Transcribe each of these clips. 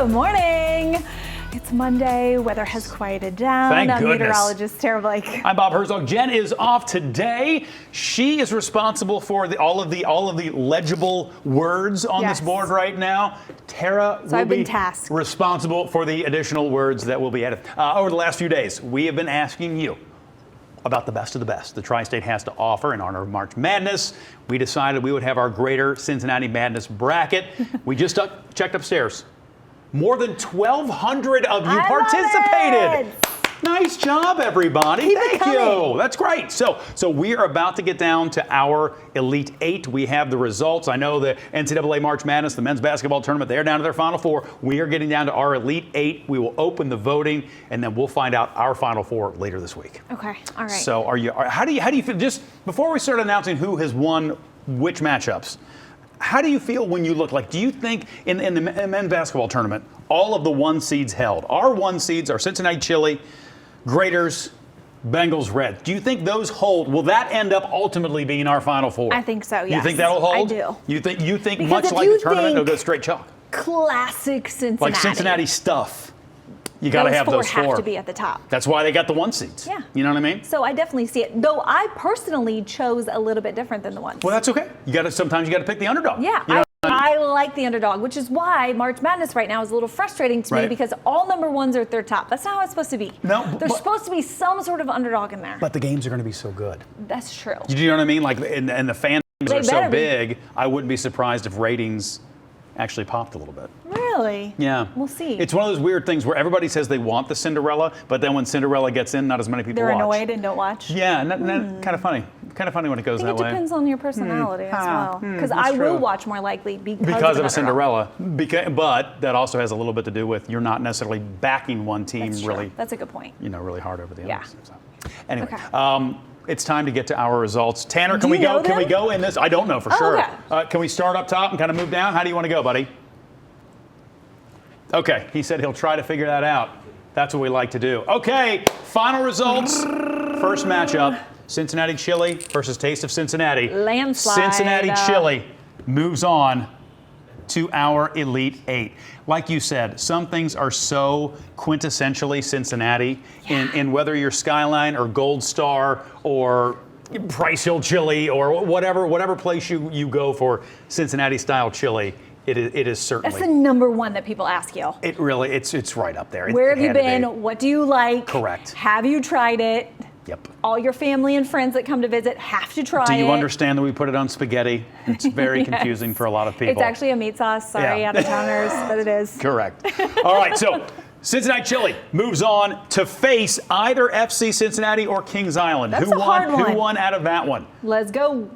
Good morning. It's Monday. Weather has quieted down. Thank goodness. Meteorologist Tara Blake. I'm Bob Herzog. Jen is off today. She is responsible for all of the legible words on this board right now. Tara will be responsible for the additional words that will be added. Over the last few days, we have been asking you about the best of the best the Tri-State has to offer in honor of March Madness. We decided we would have our Greater Cincinnati Madness bracket. We just checked upstairs. More than 1,200 of you participated. Nice job, everybody. Thank you. That's great. So we are about to get down to our Elite Eight. We have the results. I know the NCAA March Madness, the men's basketball tournament, they're down to their Final Four. We are getting down to our Elite Eight. We will open the voting, and then we'll find out our Final Four later this week. Okay. All right. So how do you feel? Just before we start announcing who has won which matchups, how do you feel when you look? Like, do you think in the men's basketball tournament, all of the 1 seeds held? Our 1 seeds are Cincinnati Chili, Graders, Bengals, Red. Do you think those hold? Will that end up ultimately being our Final Four? I think so, yes. You think that'll hold? I do. You think much like the tournament, it'll go straight chalk? Classic Cincinnati. Like Cincinnati stuff. You got to have those four. Have to be at the top. That's why they got the 1 seeds. Yeah. You know what I mean? So I definitely see it. Though I personally chose a little bit different than the 1s. Well, that's okay. Sometimes you got to pick the underdog. Yeah. You know I like the underdog, which is why March Madness right now is a little frustrating to me because all number 1s are at their top. That's not how it's supposed to be. No, there's supposed to be some sort of underdog in there. But the games are going to be so good. That's true. You know what I mean? Like, and the fans are so big, I wouldn't be surprised if ratings actually popped a little bit. Really? Yeah. We'll see. It's one of those weird things where everybody says they want the Cinderella, but then when Cinderella gets in, not as many people watch. They're annoyed and don't watch? Yeah, kind of funny. Kind of funny when it goes that way. It depends on your personality as well. Because I will watch more likely because of a Cinderella. But that also has a little bit to do with you're not necessarily backing one team really. That's a good point. Really hard over the others. So. Anyway. Okay. It's time to get to our results. Tanner, can we go in this? I don't know for sure. Okay. Can we start up top and kind of move down? How do you want to go, buddy? Okay, he said he'll try to figure that out. That's what we like to do. Okay, final results. First matchup, Cincinnati Chili versus Taste of Cincinnati. Landslide. Cincinnati Chili moves on to our Elite Eight. Like you said, some things are so quintessentially Cincinnati in whether you're Skyline or Gold Star or Price Hill Chili or whatever place you go for Cincinnati style chili. It is certainly. That's the number 1 that people ask you. It really, it's right up there. Where have you been? What do you like? Correct. Have you tried it? Yep. All your family and friends that come to visit have to try it. Do you understand that we put it on spaghetti? It's very confusing for a lot of people. It's actually a meat sauce. Sorry, out-of-towners, but it is. Correct. All right, so Cincinnati Chili moves on to face either FC Cincinnati or Kings Island. That's a hard one. Who won out of that one? Let's go.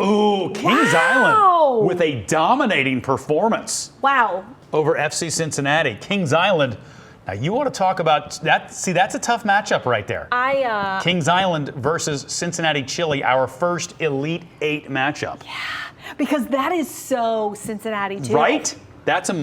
Ooh, Kings Island with a dominating performance. Wow. Over FC Cincinnati. Kings Island. Now, you want to talk about that? See, that's a tough matchup right there. Kings Island versus Cincinnati Chili, our first Elite Eight matchup. Yeah, because that is so Cincinnati too. Right? That's a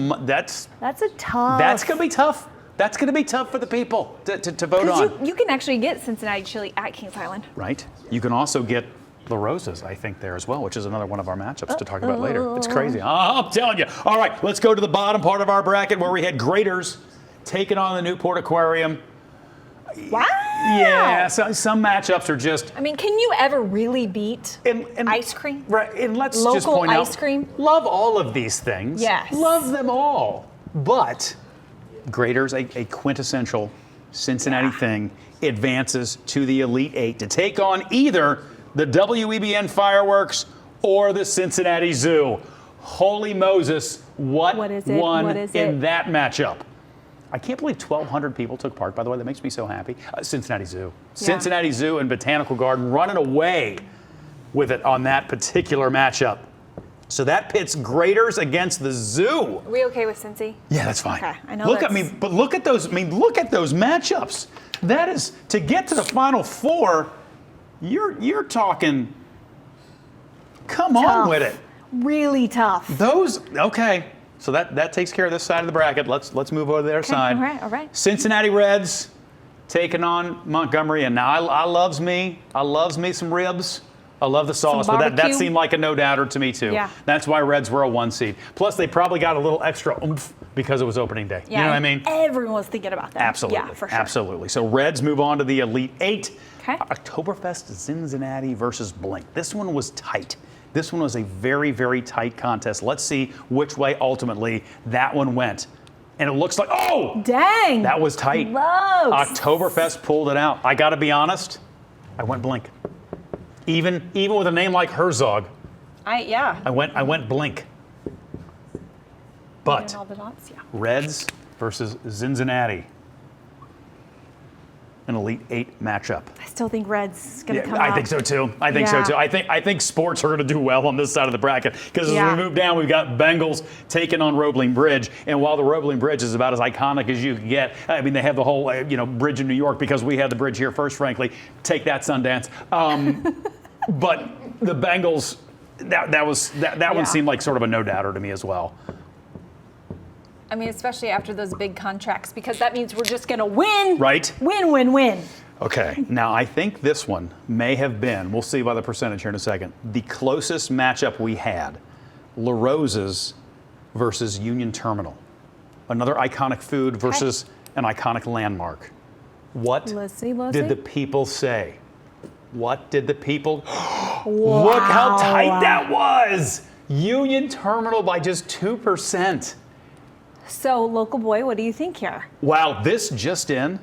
tough. That's going to be tough. That's going to be tough for the people to vote on. You can actually get Cincinnati Chili at Kings Island. Right. You can also get La Rosa's, I think, there as well, which is another one of our matchups to talk about later. It's crazy. I'm telling you. All right, let's go to the bottom part of our bracket where we had Graders taking on the Newport Aquarium. Wow. Yeah, some matchups are just. I mean, can you ever really beat ice cream? Right, and let's local just point out. Ice cream? Love all of these things. Yes. Love them all. But Graders, a quintessential Cincinnati thing, advances to the Elite Eight to take on either the WEBN Fireworks or the Cincinnati Zoo. Holy Moses, what won in that matchup? I can't believe 1,200 people took part, by the way. That makes me so happy. Cincinnati Zoo. Yeah. Cincinnati Zoo and Botanical Garden running away with it on that particular matchup. So that pits Graders against the Zoo. Are we okay with Cincy? Yeah, that's fine. Okay, I know. Look at those matchups. That is, to get to the Final Four, you're talking, come on with it. Really tough. Okay. So that takes care of this side of the bracket. Let's move over to their side. All right. Cincinnati Reds taking on Montgomery, and now I loves me some ribs. I love the sauce, but that barbecue. seemed like a no-doubter to me, too. Yeah. That's why Reds were a 1 seed. Plus, they probably got a little extra oomph because it was opening day. Yeah, you know what I mean? Everyone was thinking about that. Absolutely. Yeah, for sure. Absolutely. So Reds move on to the Elite Eight. Okay. Oktoberfest Cincinnati versus Blink. This one was tight. This one was a very, very tight contest. Let's see which way ultimately that one went. And it looks like, oh! Dang! That was tight. Close. Oktoberfest pulled it out. I got to be honest, I went Blink. Even with a name like Herzog, I went Blink. But all the dots? Yeah. Reds versus Cincinnati. An Elite Eight matchup. I still think Reds is going to come I out. think so too. I think sports are going to do well on this side of the bracket because as we move down, we've got Bengals taking on Roebling Bridge, and while the Roebling Bridge is about as iconic as you can get, I mean they have the whole bridge in New York because we had the bridge here first. Frankly, take that Sundance. But the Bengals, that one seemed like sort of a no-doubter to me as well. I mean, especially after those big contracts, because that means we're just going to win. Right. Win, win, win. Okay. Now, I think this one may have been, we'll see by the percentage here in a second, the closest matchup we had. La Rosa's versus Union Terminal. Another iconic food versus an iconic landmark. What did the people say? What did the people... Wow. Look how tight that was! Union Terminal by just 2%. So, local boy, what do you think here? Wow, this just in,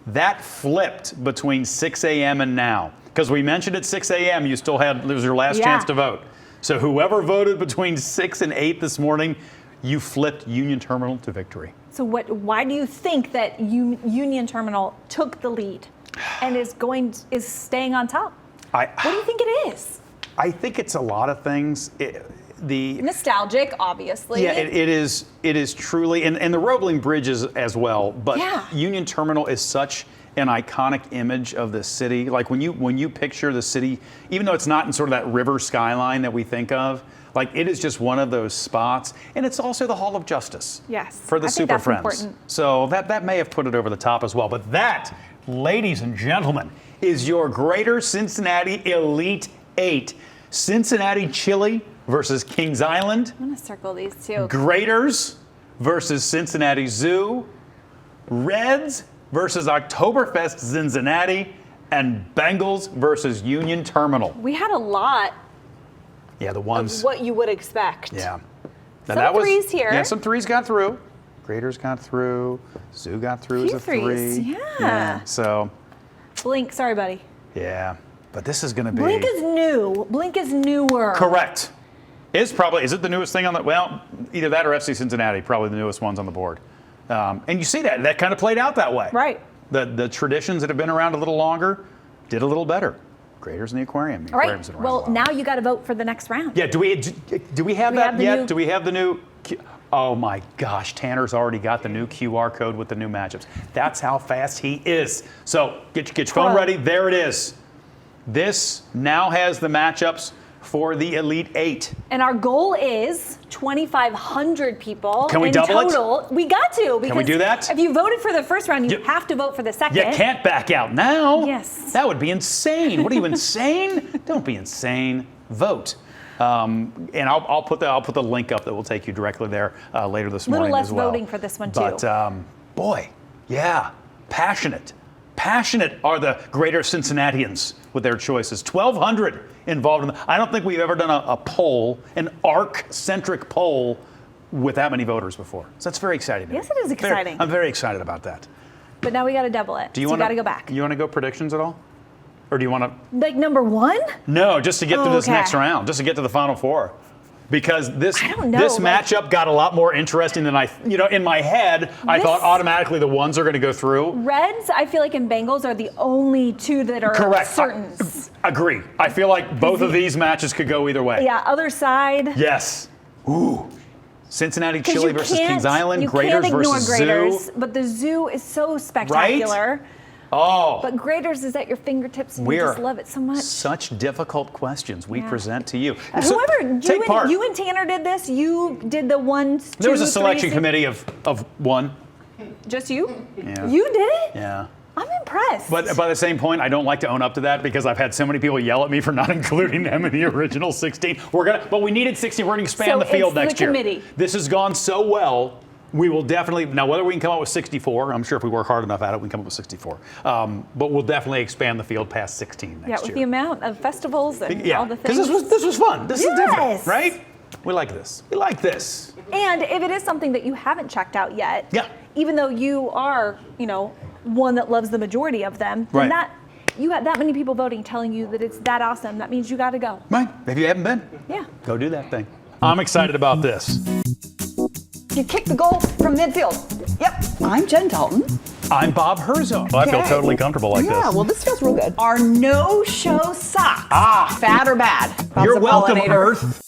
that flipped between 6 a.m. and now. Because we mentioned at 6 a.m. it was your last chance to vote. So whoever voted between 6 and 8 this morning, you flipped Union Terminal to victory. So why do you think that Union Terminal took the lead and is staying on top? What do you think it is? I think it's a lot of things. The nostalgic, obviously. Yeah, it is truly, and the Roebling Bridge is as well. But Union Terminal is such an iconic image of the city. Like when you picture the city, even though it's not in sort of that river skyline that we think of, like it is just one of those spots. And it's also the Hall of Justice. Yes. For the Super Friends. Important. So that may have put it over the top as well. But that, ladies and gentlemen, is your Greater Cincinnati Elite Eight. Cincinnati Chili versus Kings Island. I'm going to circle these two. Graders versus Cincinnati Zoo. Reds versus Oktoberfest Cincinnati. And Bengals versus Union Terminal. We had a lot. Yeah, the ones. Of what you would expect. Yeah. Some threes here. Yeah, some threes got through. Graders got through. Zoo got through as a threes. three. Yeah. So. Blink, sorry, buddy. Yeah. But this is going to be. Blink is new. Blink is newer. Correct. Is it the newest thing on the, well, either that or FC Cincinnati, probably the newest ones on the board. And you see that kind of played out that way. Right. The traditions that have been around a little longer did a little better. Graders in the aquarium. All right. Well, now you got to vote for the next round. Yeah. Do we have that yet? Do we have the new? Oh my gosh, Tanner's already got the new QR code with the new matchups. That's how fast he is. So get your phone ready. There it is. This now has the matchups for the Elite Eight. And our goal is 2,500 people. Can we double it? In total. We got to. Can we do that? If you voted for the first round, you have to vote for the second. You can't back out now. Yes. That would be insane. What are you, insane? Don't be insane. Vote. And I'll put the link up that will take you directly there later this morning as well. A little less voting for this one too. But boy, yeah, passionate. Passionate are the Greater Cincinnatians with their choices. 1,200 involved in them. I don't think we've ever done a poll, an ARC-centric poll, with that many voters before. So that's very exciting. Yes, it is exciting. I'm very excited about that. But now we got to double it. You got to go back. You want to go predictions at all? Or do you want to? Like number one? No, just to get through this next round, just to get to the Final Four. Because this matchup got a lot more interesting than in my head, I thought automatically the ones are going to go through. Reds, I feel like, and Bengals are the only two that are certain. Agree. I feel like both of these matches could go either way. Yeah, other side. Yes. Ooh. Cincinnati Chili versus Kings Island, Graders versus Graders, Zoo. But the Zoo is so spectacular. Right? Oh. But Graders is at your fingertips, and you just love it so much. Such difficult questions we present to you. Whoever, you and Tanner did this. You did the 1, 2, There was a selection committee of one. Just you? Yeah. You did it? Yeah. I'm impressed. impressed. But by the same point, I don't like to own up to that because I've had so many people yell at me for not including them in the original 16. But we needed 16. We're going to expand the field next year. This has gone so well. We will definitely, now whether we can come up with 64, I'm sure if we work hard enough at it, we can come up with 64. But we'll definitely expand the field past 16 next year. Yeah, with the amount of festivals and all the things. Because this was fun. This is different, right? We like this. We like this. And if it is something that you haven't checked out yet, even though you are, one that loves the majority of them, then you got that many people voting telling you that it's that awesome, that means you got to go. Right. If you haven't been, go do that thing. I'm excited about this. You kicked the goal from midfield. Yep. I'm Jen Dalton. I'm Bob Herzog. Well, I feel totally comfortable like this. Yeah, well, this feels real good. Our no-show socks. Fat or bad? You're welcome, Earth.